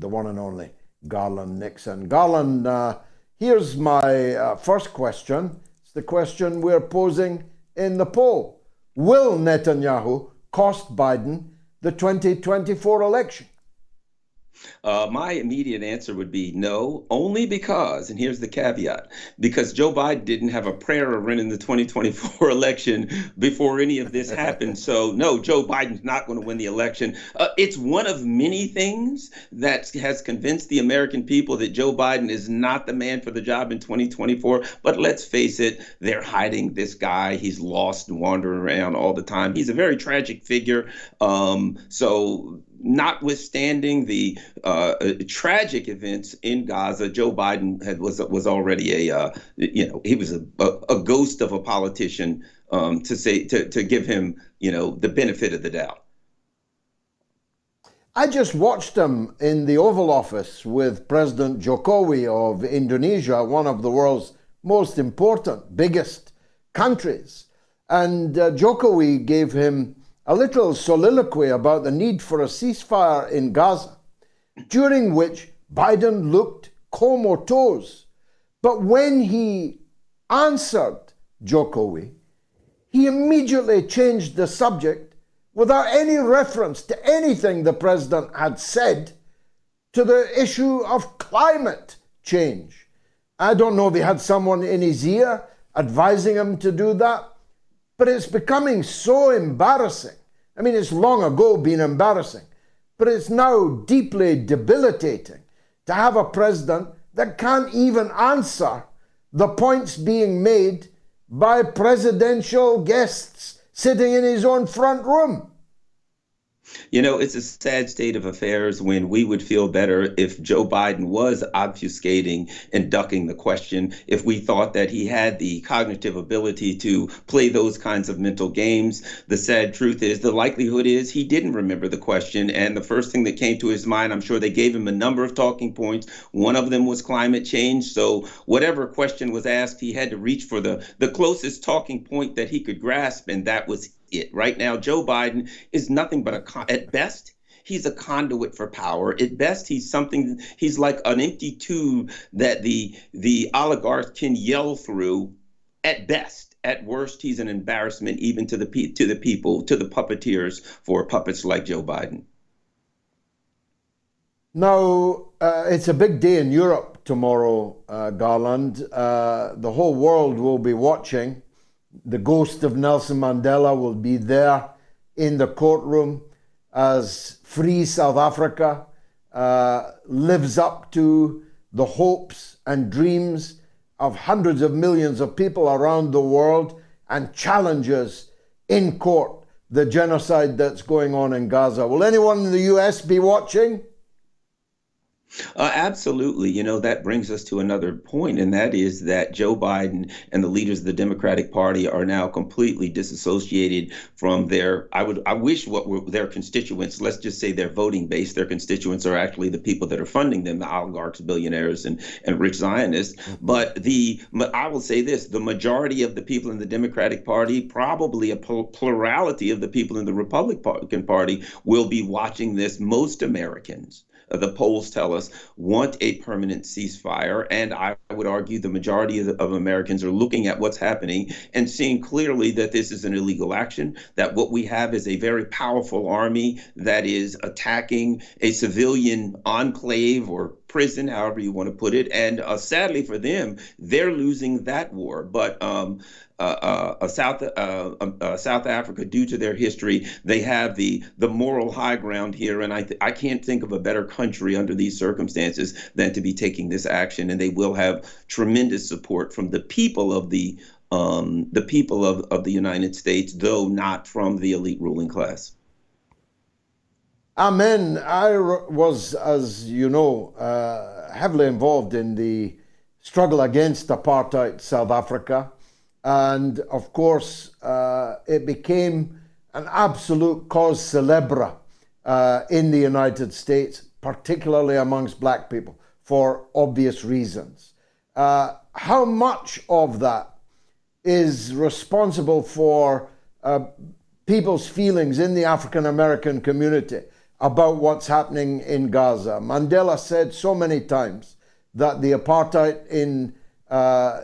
the one and only Garland Nixon. Garland, here's my first question. It's the question we're posing in the poll. Will Netanyahu cost Biden the 2024 election? My immediate answer would be no, only because, and here's the caveat, because Joe Biden didn't have a prayer of winning the 2024 election before any of this happened. So no, Joe Biden's not going to win the election. It's one of many things that has convinced the American people that Joe Biden is not the man for the job in 2024. But let's face it, they're hiding this guy. He's lost and wandering around all the time. He's a very tragic figure. So notwithstanding the tragic events in Gaza, Joe Biden was already he was a ghost of a politician, to give him the benefit of the doubt. I just watched him in the Oval Office with President Jokowi of Indonesia, one of the world's most important, biggest countries, and Jokowi gave him a little soliloquy about the need for a ceasefire in Gaza, during which Biden looked comatose. But when he answered Jokowi, he immediately changed the subject without any reference to anything the president had said to the issue of climate change. I don't know if he had someone in his ear advising him to do that, but it's becoming so embarrassing. I mean, it's long ago been embarrassing, but it's now deeply debilitating to have a president that can't even answer the points being made by presidential guests sitting in his own front room. It's a sad state of affairs when we would feel better if Joe Biden was obfuscating and ducking the question, if we thought that he had the cognitive ability to play those kinds of mental games. The sad truth is, the likelihood is he didn't remember the question. And the first thing that came to his mind, I'm sure they gave him a number of talking points. One of them was climate change. So whatever question was asked, he had to reach for the closest talking point that he could grasp. And that was it. Right now, Joe Biden is nothing but at best, he's a conduit for power. At best, he's like an empty tube that the oligarchs can yell through. At best. At worst, he's an embarrassment even to the people, to the puppeteers for puppets like Joe Biden. Now, it's a big day in Europe tomorrow, Garland. The whole world will be watching. The ghost of Nelson Mandela will be there in the courtroom as free South Africa lives up to the hopes and dreams of hundreds of millions of people around the world and challenges in court the genocide that's going on in Gaza. Will anyone in the US be watching? Absolutely. That brings us to another point, and that is that Joe Biden and the leaders of the Democratic Party are now completely disassociated from their constituents. Let's just say their voting base. Their constituents are actually the people that are funding them, the oligarchs, billionaires, and rich Zionists. But I will say this, the majority of the people in the Democratic Party, probably a plurality of the people in the Republican Party, will be watching this. Most Americans, the polls tell us, want a permanent ceasefire. And I would argue the majority of Americans are looking at what's happening and seeing clearly that this is an illegal action, that what we have is a very powerful army that is attacking a civilian enclave or prison, however you want to put it. And sadly for them, they're losing that war. But South Africa, due to their history, they have the moral high ground here, and I can't think of a better country under these circumstances than to be taking this action, and they will have tremendous support from the people of the United States, though not from the elite ruling class. Amen. I was, as you know, heavily involved in the struggle against apartheid South Africa. And of course, it became an absolute cause célèbre in the United States, particularly amongst black people, for obvious reasons. How much of that is responsible for people's feelings in the African American community about what's happening in Gaza. Mandela said so many times that the apartheid in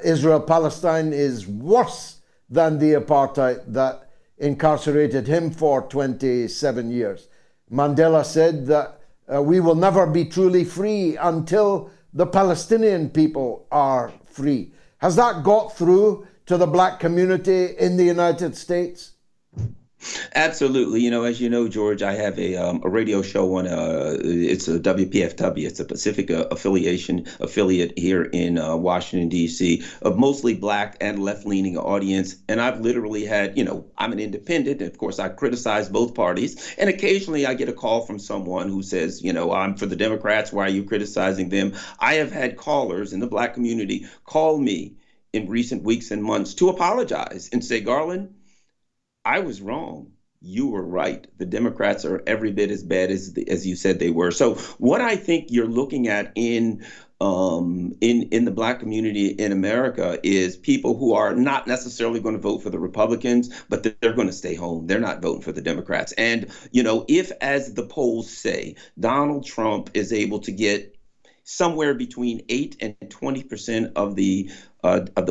Israel-Palestine is worse than the apartheid that incarcerated him for 27 years. Mandela said that we will never be truly free until the Palestinian people are free. Has that got through to the black community in the United States? Absolutely. As you know, George, I have a radio show on it's a WPFW. It's a Pacific affiliate here in Washington, D.C., of mostly black and left-leaning audience. And I've literally had, I'm an independent. And of course, I criticize both parties. And occasionally I get a call from someone who says, I'm for the Democrats. Why are you criticizing them? I have had callers in the black community call me in recent weeks and months to apologize and say, Garland, I was wrong. You were right. The Democrats are every bit as bad as you said they were. So what I think you're looking at in the black community in America is people who are not necessarily going to vote for the Republicans, but they're going to stay home. They're not voting for the Democrats. And, if, as the polls say, Donald Trump is able to get somewhere between 8 and 20% of the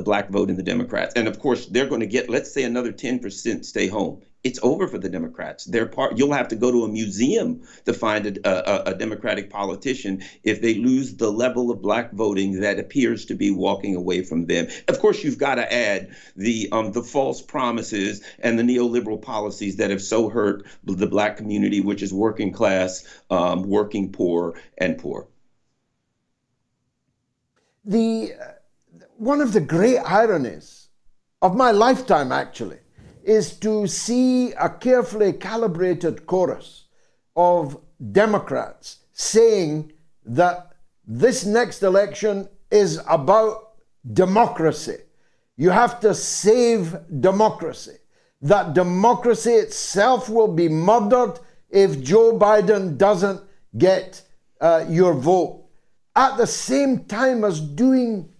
black vote in the Democrats. And of course, they're going to get, let's say, another 10% stay home. It's over for the Democrats. You'll have to go to a museum to find a Democratic politician if they lose the level of black voting that appears to be walking away from them. Of course, you've got to add the false promises and the neoliberal policies that have so hurt the black community, which is working class, working poor, and poor. One of the great ironies of my lifetime, actually, is to see a carefully calibrated chorus of Democrats saying that this next election is about democracy. You have to save democracy. That democracy itself will be murdered if Joe Biden doesn't get your vote. At the same time as doing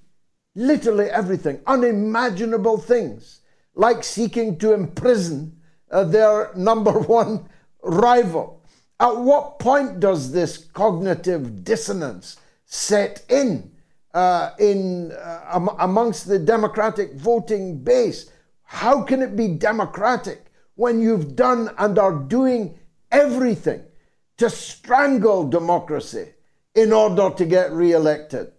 literally everything, unimaginable things, like seeking to imprison their number one rival. At what point does this cognitive dissonance set in amongst the Democratic voting base? How can it be democratic when you've done and are doing everything to strangle democracy in order to get reelected?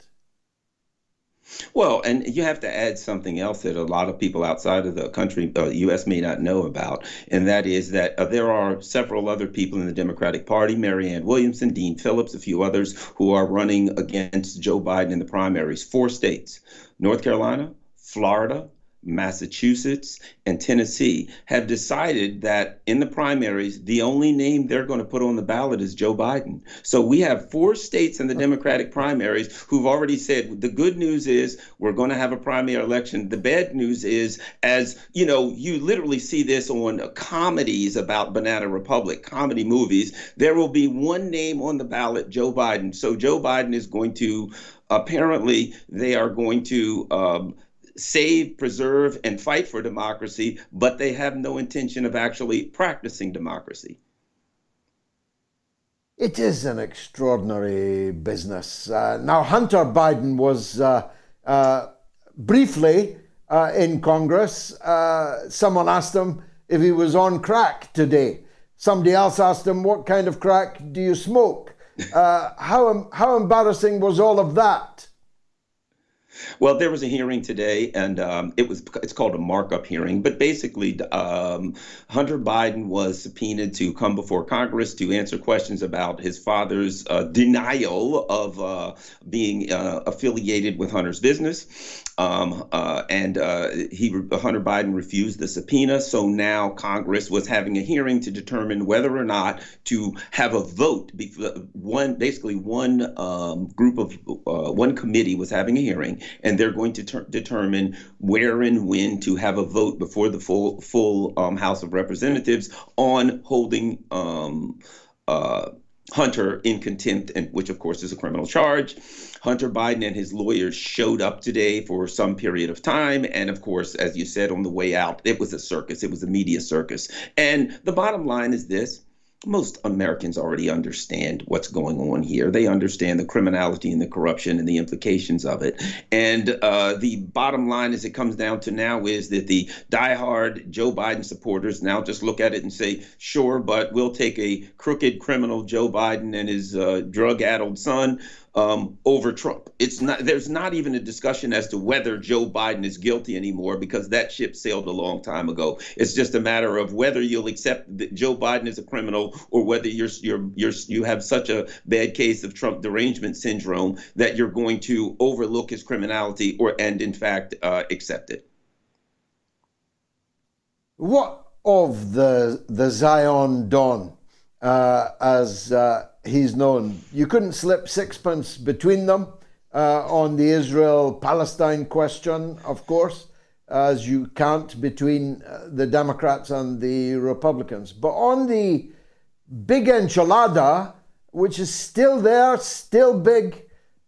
Well, and you have to add something else that a lot of people outside of the country, U.S. may not know about, and that is that there are several other people in the Democratic Party, Marianne Williamson, Dean Phillips, a few others, who are running against Joe Biden in the primaries. 4 states, North Carolina, Florida, Massachusetts, and Tennessee, have decided that in the primaries, the only name they're going to put on the ballot is Joe Biden. So we have 4 states in the Democratic primaries who've already said the good news is we're going to have a primary election. The bad news is, as you literally see this on comedies about Banana Republic, comedy movies, there will be one name on the ballot, Joe Biden. So Joe Biden is going to, apparently, they are going to save, preserve, and fight for democracy, but they have no intention of actually practicing democracy. It is an extraordinary business. Now, Hunter Biden was briefly in Congress. Someone asked him if he was on crack today. Somebody else asked him, what kind of crack do you smoke? How embarrassing was all of that? Well, there was a hearing today, and it's called a markup hearing. But basically, Hunter Biden was subpoenaed to come before Congress to answer questions about his father's denial of being affiliated with Hunter's business. Hunter Biden refused the subpoena. So now Congress was having a hearing to determine whether or not to have a vote. One committee was having a hearing, and they're going to determine where and when to have a vote before the full House of Representatives on holding Hunter in contempt, and which of course is a criminal charge. Hunter Biden and his lawyers showed up today for some period of time. And of course, as you said on the way out, it was a circus. It was a media circus. And the bottom line is this. Most Americans already understand what's going on here. They understand the criminality and the corruption and the implications of it. And the bottom line, as it comes down to now, is that the diehard Joe Biden supporters now just look at it and say, sure, but we'll take a crooked criminal Joe Biden and his drug-addled son over Trump. It's not. There's not even a discussion as to whether Joe Biden is guilty anymore, because that ship sailed a long time ago. It's just a matter of whether you'll accept that Joe Biden is a criminal, or whether you have such a bad case of Trump derangement syndrome that you're going to overlook his criminality and in fact accept it. What of the Zion Don, as he's known? You couldn't slip sixpence between them on the Israel-Palestine question, of course, as you can't between the Democrats and the Republicans. But on the big enchilada, which is still there, still big,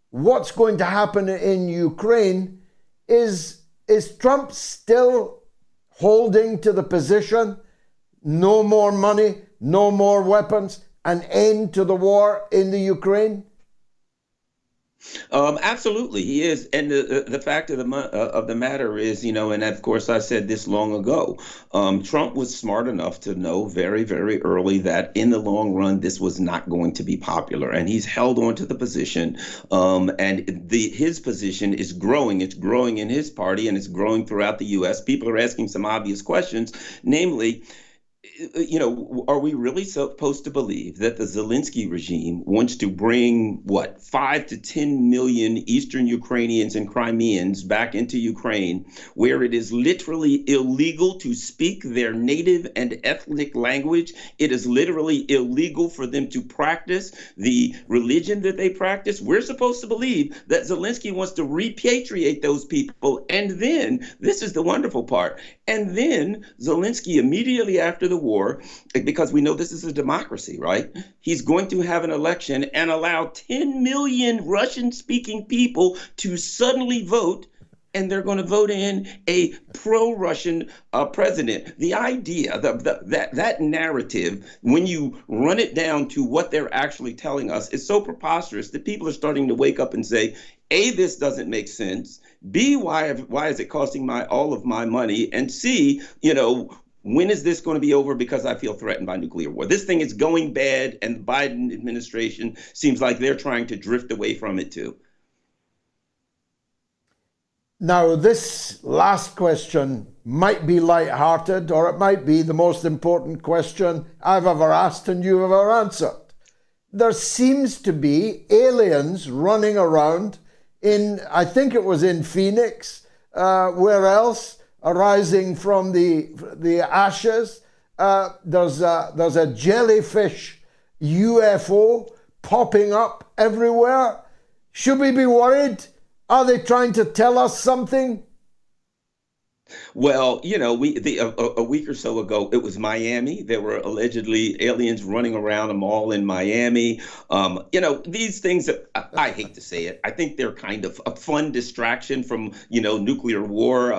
what's going to happen in Ukraine? Is Trump still holding to the position, no more money, no more weapons, an end to the war in the Ukraine? Absolutely, he is, and the fact of the matter is, and of course I said this long ago. Trump was smart enough to know very, very early that in the long run this was not going to be popular, and he's held on to the position. And his position is growing. It's growing in his party, and it's growing throughout the U.S. People are asking some obvious questions, namely, are we really supposed to believe that the Zelensky regime wants to bring, 5 to 10 million Eastern Ukrainians and Crimeans back into Ukraine, where it is literally illegal to speak their native and ethnic language? It is literally illegal for them to practice the religion that they practice. We're supposed to believe that Zelensky wants to repatriate those people. And then, this is the wonderful part, and then Zelensky, immediately after the war, because we know this is a democracy, right? He's going to have an election and allow 10 million Russian-speaking people to suddenly vote, and they're going to vote in a pro-Russian president. The idea, that narrative, when you run it down to what they're actually telling us, is so preposterous that people are starting to wake up and say, A, this doesn't make sense. B, why is it costing all of my money? And C, when is this going to be over? Because I feel threatened by nuclear war. This thing is going bad, and the Biden administration seems like they're trying to drift away from it too. Now, this last question might be lighthearted, or it might be the most important question I've ever asked and you've ever answered. There seems to be aliens running around I think it was in Phoenix, where else, arising from the ashes. There's a jellyfish UFO popping up everywhere. Should we be worried? Are they trying to tell us something? Well, a week or so ago, it was Miami. There were allegedly aliens running around a mall in Miami. These things, I hate to say it, I think they're kind of a fun distraction from, nuclear war.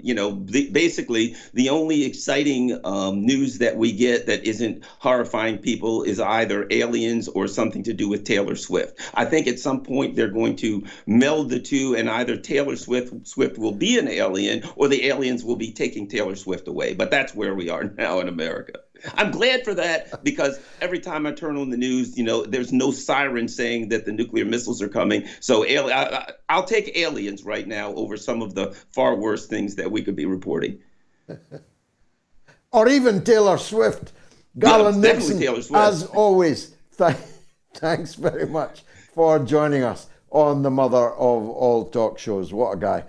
Basically, the only exciting news that we get that isn't horrifying people is either aliens or something to do with Taylor Swift. I think at some point they're going to meld the two, and either Taylor Swift will be an alien, or the aliens will be taking Taylor Swift away. But that's where we are now in America. I'm glad for that, because every time I turn on the news, there's no siren saying that the nuclear missiles are coming. So I'll take aliens right now over some of the far worse things that we could be reporting. Or even Taylor Swift. Garland Nixon, Taylor Swift. As always, thanks very much for joining us on the mother of all talk shows. What a guy.